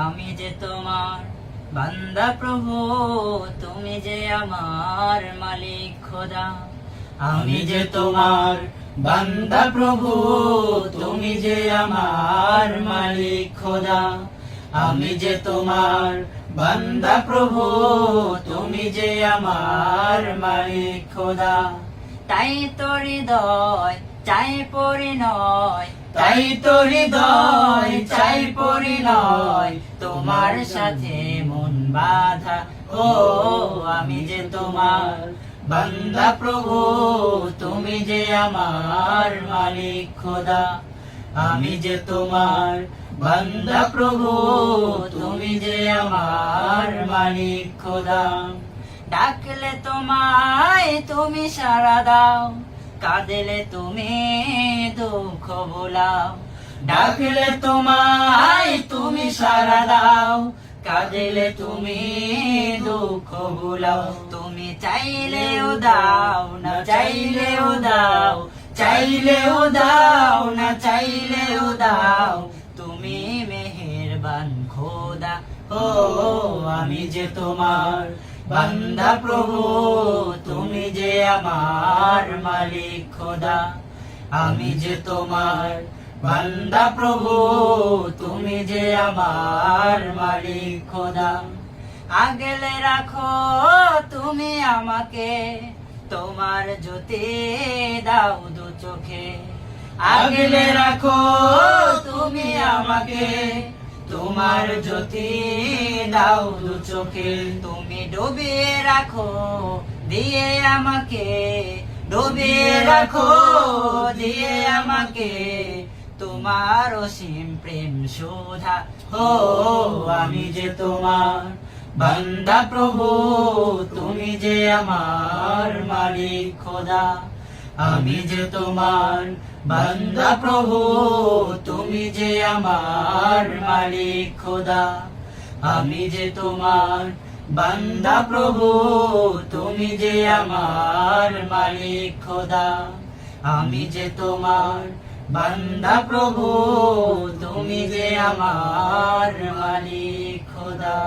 আমি যে তোমার বান্দা প্রভু, তুমি যে আমার মালিক খোদা। আমি যে তোমার বান্দা প্রভু, তুমি যে আমার মালিক খোদা। আমি যে তোমার বান্দা প্রভু, তুমি যে আমার মালিক খোদা। তাই তো হৃদয় চাই পরিণয়, তাই তো হৃদয় চাই পরিণয়, তোমার সাথে মন বাঁধা। ও আমি যে তোমার বান্দা প্রভু, তুমি যে আমার মালিক খোদা। আমি যে তোমার বান্দা প্রভু, তুমি যে আমার মালিক খোদা। ডাকলে তোমায় তুমি সাড়া দাও, কাঁদলে তুমি দুঃখ ভোলাও। ডাকলে তোমায় তুমি সাড়া দাও, কাঁদলে তুমি দুঃখ ভোলাও। তুমি চাইলেও দাও, না চাইলেও দাও, চাইলেও দাও, না চাইলেও দাও, তুমি মেহেরবান খোদা। ও আমি যে তোমার বান্দা প্রভু, তুমি যে আমার মালিক খোদা। আমি যে তোমার বান্দা প্রভু, তুমি যে আমার মালিক খোদা। আগলে রাখো তুমি আমাকে, তোমার জ্যোতি দাও দু চোখে। আগলে রাখো তুমি আমাকে, তোমার জ্যোতি দাও দু চোখে। তুমি ডুবিয়ে রাখো দিয়ে আমাকে, ডুবিয়ে রাখো দিয়ে আমাকে, তোমার অসীম প্রেম সুধা। ও আমি যে তোমার বান্দা প্রভু, তুমি যে আমার মালিক খোদা। আমি যে তোমার বান্দা প্রভু, তুমি যে আমার মালিক খোদা। আমি যে তোমার বান্দা প্রভু, তুমি যে আমার মালিক খোদা। আমি যে তোমার বান্দা প্রভু, তুমি যে আমার মালিক খোদা।